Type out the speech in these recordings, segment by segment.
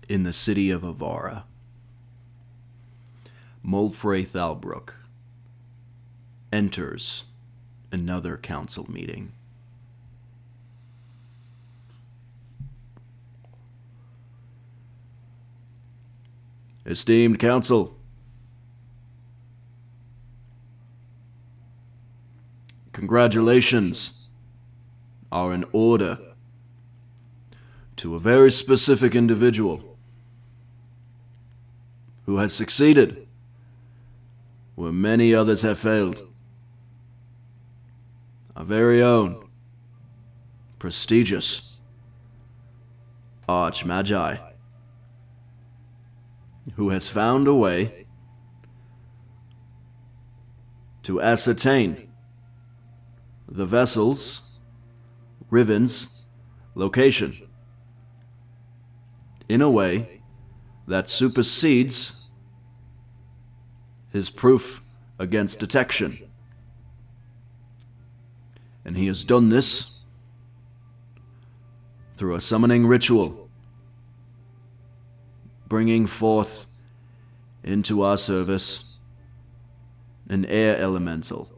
in the city of Avara. Mulfray Thalbrook enters another council meeting. Esteemed council, congratulations are in order to a very specific individual who has succeeded where many others have failed. Our very own prestigious Archmagi, who has found a way to ascertain the vessel's, Riven's, location in a way that supersedes his proof against detection. And he has done this through a summoning ritual, bringing forth into our service an air elemental.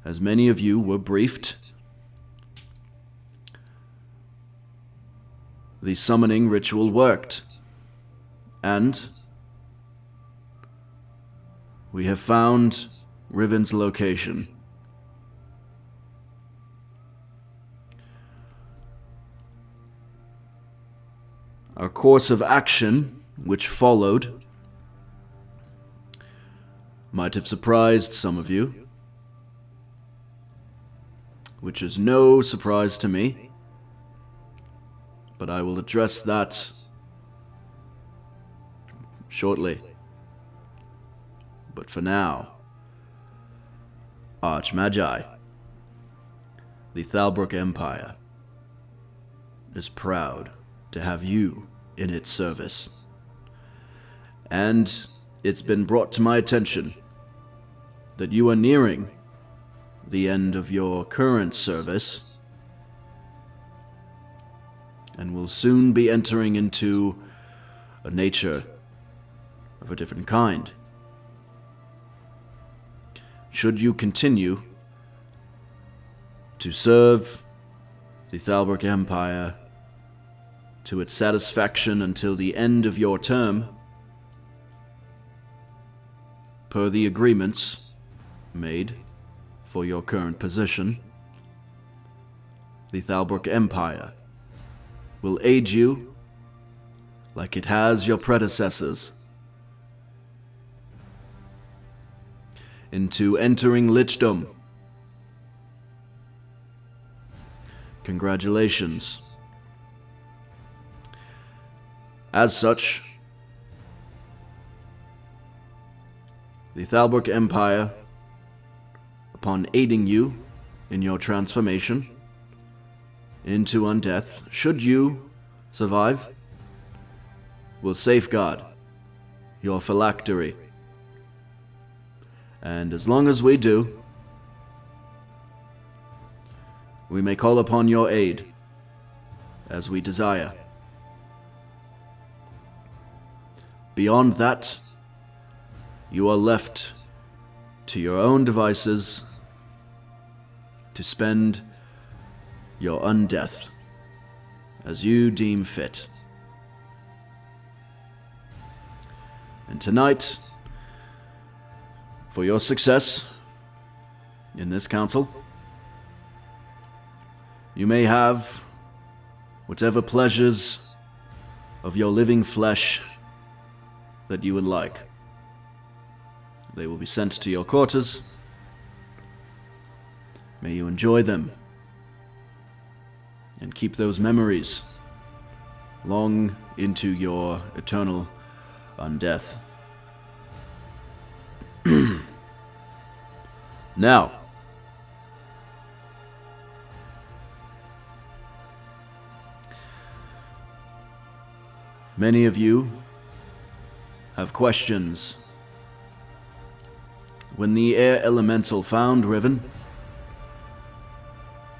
As many of you were briefed, the summoning ritual worked, and we have found Riven's location. Our course of action, which followed, might have surprised some of you, which is no surprise to me, but I will address that shortly. But for now, Archmagi, the Thalbrook Empire, is proud to have you in its service. And it's been brought to my attention that you are nearing the end of your current service and will soon be entering into a nature of a different kind. Should you continue to serve the Thalbrook Empire to its satisfaction until the end of your term, per the agreements made for your current position, the Thalbrook Empire will aid you like it has your predecessors into entering lichdom. Congratulations. As such, the Thalbrook Empire, upon aiding you in your transformation into undeath, should you survive, will safeguard your phylactery. And as long as we do, we may call upon your aid as we desire. Beyond that, you are left to your own devices to spend your undeath as you deem fit. And tonight, for your success in this council, you may have whatever pleasures of your living flesh that you would like. They will be sent to your quarters. May you enjoy them and keep those memories long into your eternal undeath. Now, many of you have questions. When the air elemental found Riven,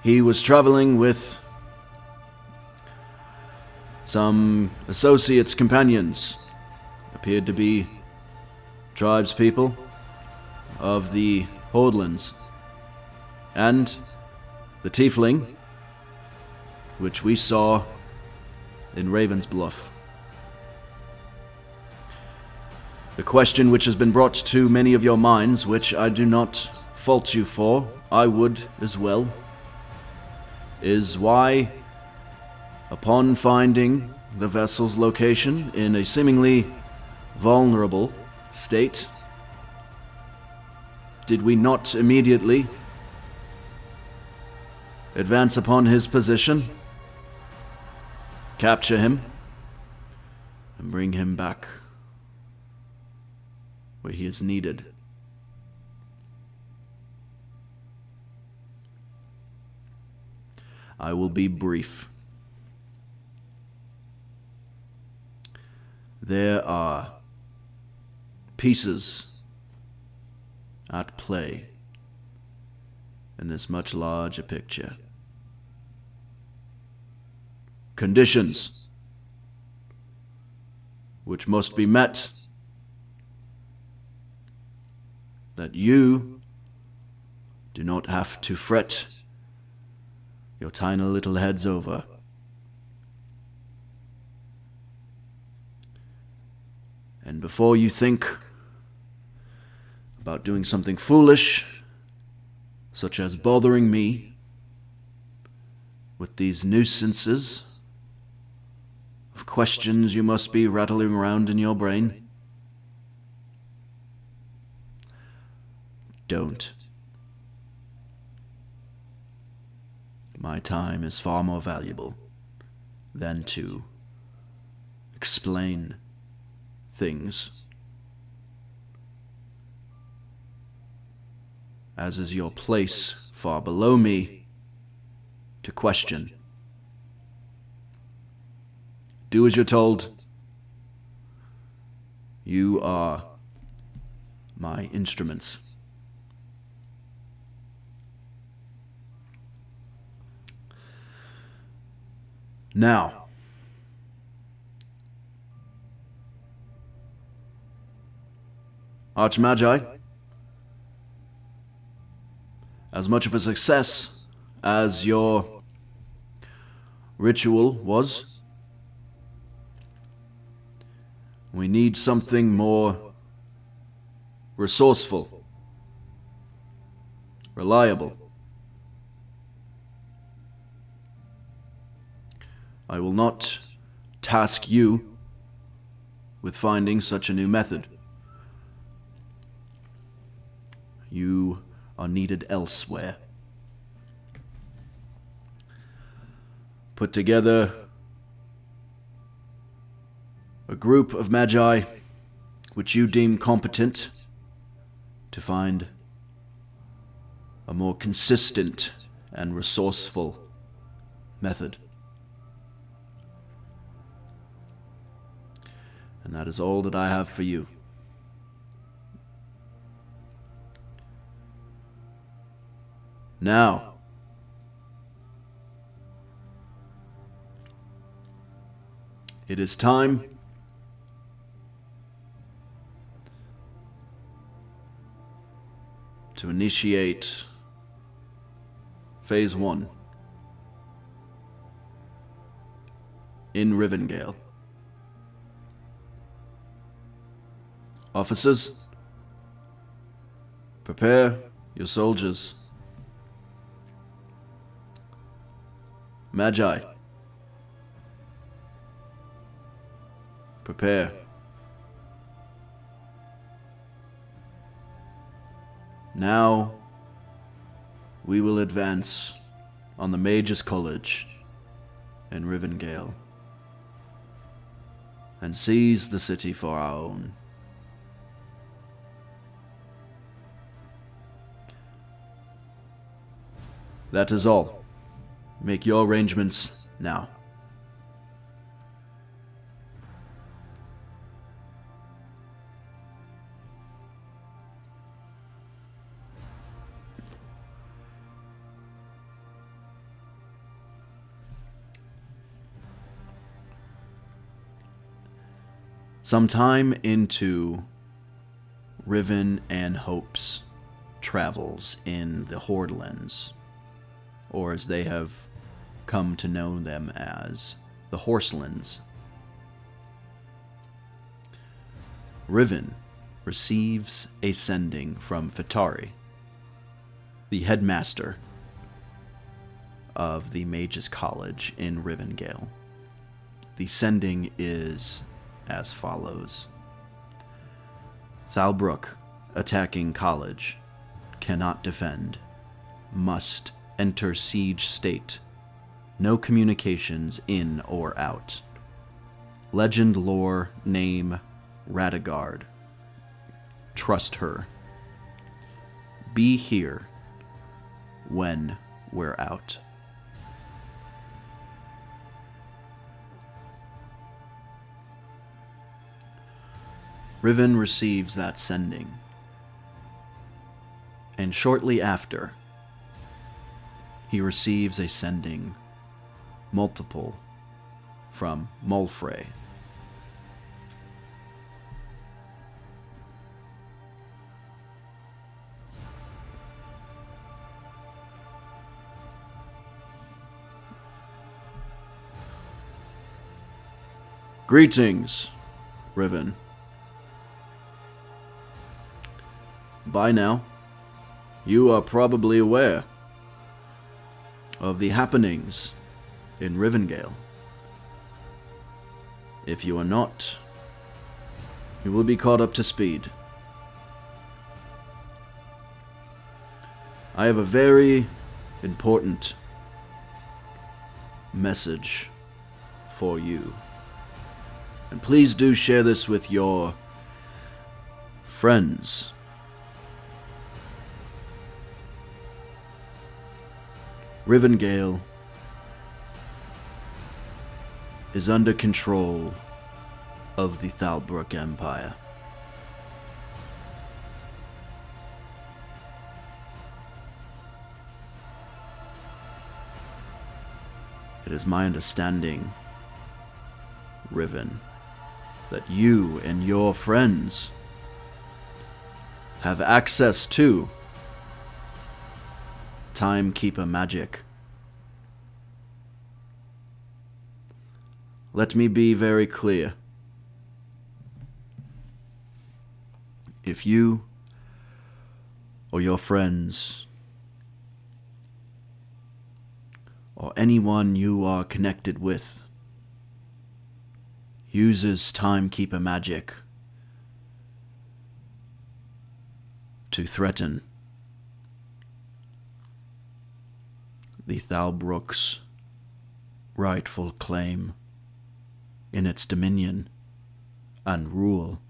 he was traveling with Some associates, companions, appeared to be tribespeople of the Hordlands, and the tiefling, which we saw in Raven's Bluff. The question which has been brought to many of your minds, which I do not fault you for, I would as well, is why, upon finding the vessel's location in a seemingly vulnerable state, did we not immediately advance upon his position, capture him, and bring him back where he is needed? I will be brief. There are pieces at play in this much larger picture. Conditions which must be met that you do not have to fret your tiny little heads over. And before you think about doing something foolish, such as bothering me with these nuisances of questions you must be rattling around in your brain, don't. My time is far more valuable than to explain things, as is your place far below me to question. Do as you're told. You are my instruments. Now, Archmagi, as much of a success as your ritual was, we need something more resourceful, reliable. I will not task you with finding such a new method. You are needed elsewhere. Put together a group of magi which you deem competent to find a more consistent and resourceful method. And that is all that I have for you. Now, it is time to initiate Phase 1 in Rivengale. Officers, prepare your soldiers. Magi, prepare. Now, we will advance on the Mages College in Rivengale and seize the city for our own. That is all. Make your arrangements now. Sometime into Riven and Hope's travels in the Hordelands, or as they have come to know them as the Horselands, Riven receives a sending from Fitari, the headmaster of the Mages College in Rivengale. The sending is as follows. Thalbrok, attacking college, cannot defend, must enter siege state, no communications in or out. Legend lore, name, Radagard. Trust her. Be here when we're out. Riven receives that sending, and shortly after, he receives a sending, multiple, from Mulfray. Greetings, Riven. By now, you are probably aware of the happenings in Rivengale. If you are not, you will be caught up to speed. I have a very important message for you. And please do share this with your friends. Rivengale is under control of the Thalbrok Empire. It is my understanding, Riven, that you and your friends have access to Timekeeper magic. Let me be very clear. If you or your friends or anyone you are connected with uses Timekeeper magic to threaten the Thalbrok's rightful claim in its dominion and rule,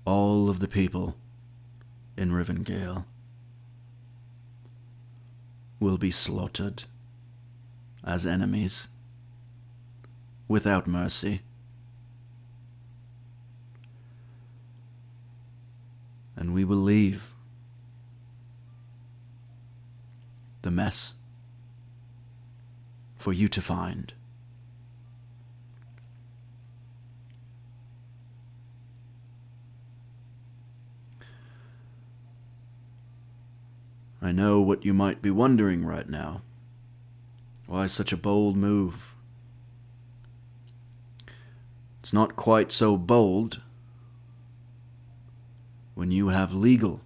all of the people in Rivengale will be slaughtered as enemies without mercy. And we will leave the mess for you to find. I know what you might be wondering right now. Why such a bold move? It's not quite so bold when you have legal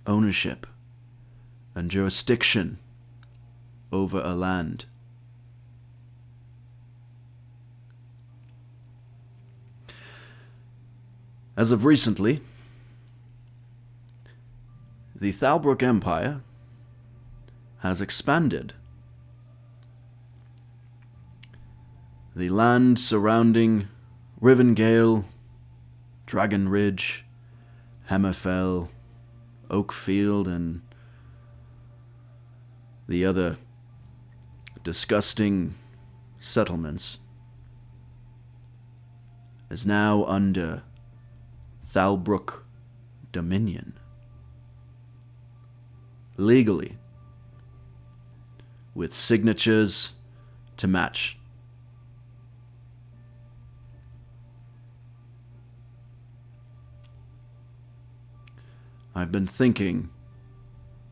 ownership and jurisdiction over a land. As of recently, the Thalbrok Empire has expanded. The land surrounding Rivengale, Dragon Ridge, Hammerfell, Oakfield, and the other disgusting settlements is now under Thalbrok dominion. Legally, with signatures to match I've been thinking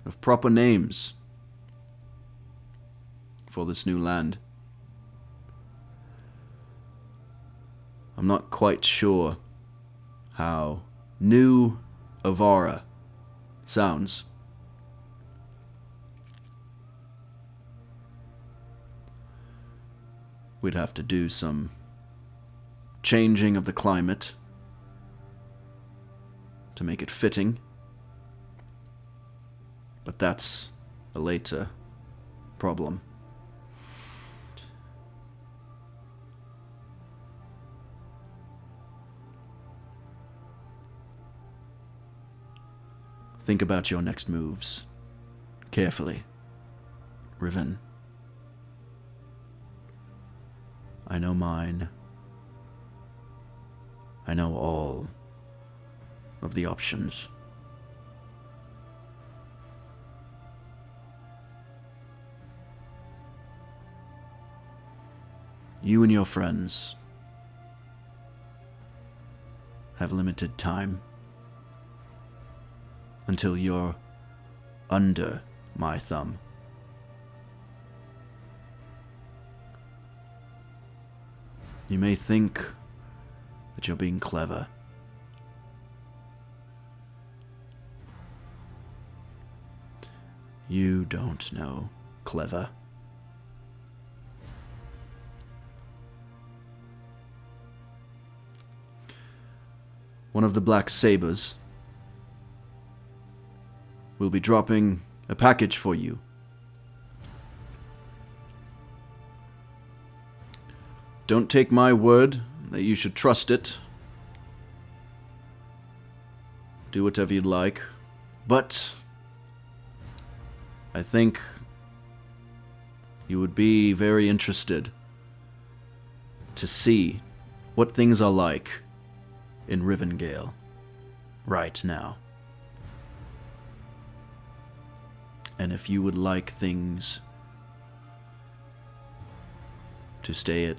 of proper names for this new land. I'm not quite sure how New Avara sounds. We'd have to do some changing of the climate to make it fitting, but that's a later problem. Think about your next moves carefully, Riven. I know mine. I know all of the options. You and your friends have limited time until you're under my thumb. You may think that you're being clever. You don't know clever. One of the Black Sabers will be dropping a package for you. Don't take my word that you should trust it. Do whatever you'd like. But I think you would be very interested to see what things are like in Rivengale right now. And if you would like things to stay at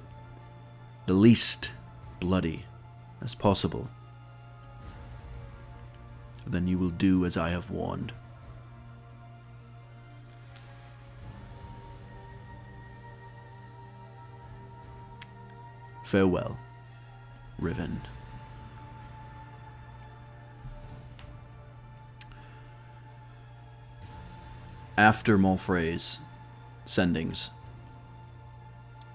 the least bloody as possible, then you will do as I have warned. Farewell, Riven. After Mulfray's sendings,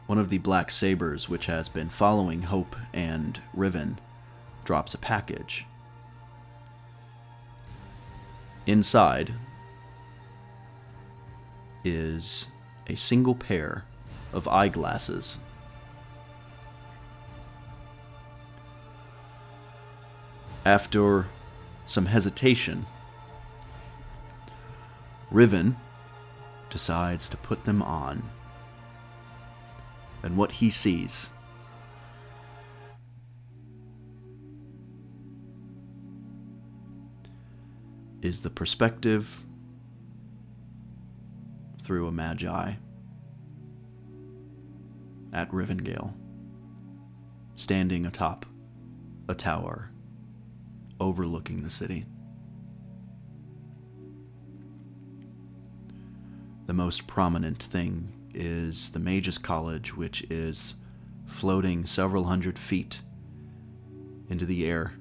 one of the Black Sabers, which has been following Hope and Riven, drops a package. Inside is a single pair of eyeglasses. After some hesitation, Riven decides to put them on. And what he sees is the perspective through a magi at Rivengale, standing atop a tower overlooking the city. The most prominent thing is the Mage's College, which is floating several hundred feet into the air.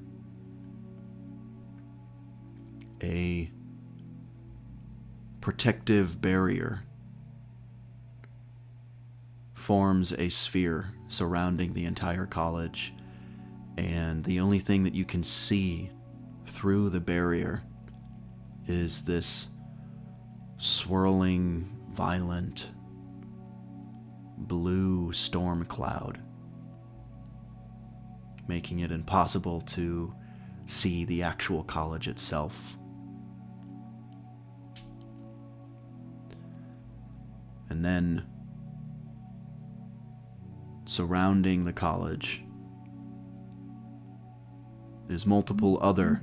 A protective barrier forms a sphere surrounding the entire college, and the only thing that you can see through the barrier is this swirling, violent, blue storm cloud, making it impossible to see the actual college itself. And then, surrounding the college is multiple other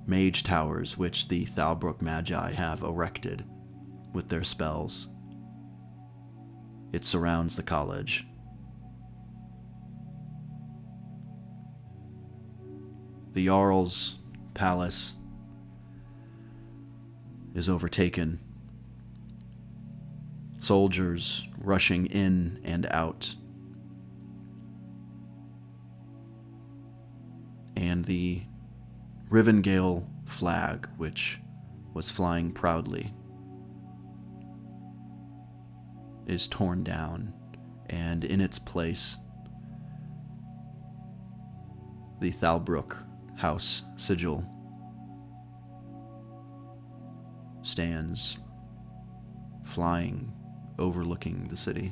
mage towers which the Thalbrook Magi have erected with their spells. It surrounds the college. The Jarl's palace is overtaken. Soldiers rushing in and out. And the Rivengale flag, which was flying proudly, is torn down, and in its place, the Thalbrook house sigil stands, flying, overlooking the city.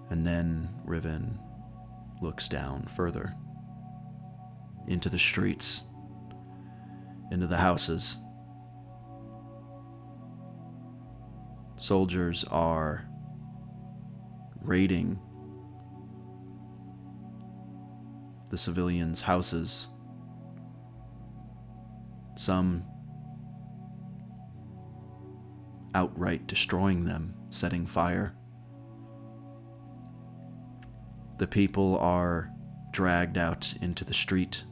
And then Riven looks down further into the streets, into the houses. Soldiers are raiding the civilians' houses. Some outright destroying them, setting fire. The people are dragged out into the street,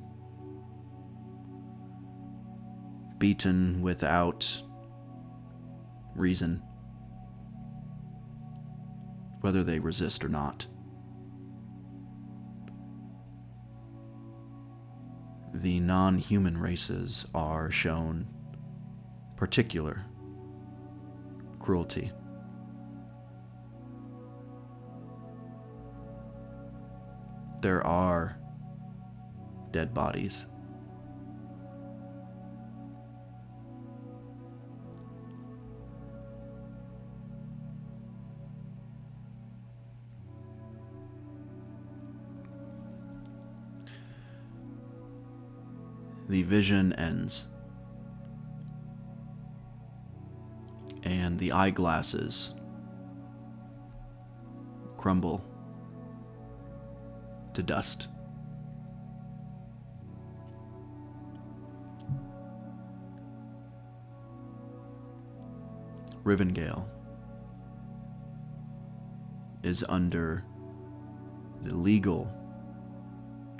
beaten without reason, whether they resist or not. The non-human races are shown particular cruelty. There are dead bodies. The vision ends, and the eyeglasses crumble to dust. Rivengale is under the legal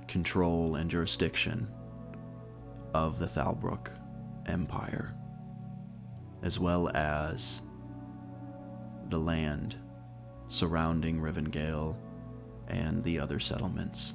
control and jurisdiction of the Thalbrook Empire, as well as the land surrounding Rivengale and the other settlements.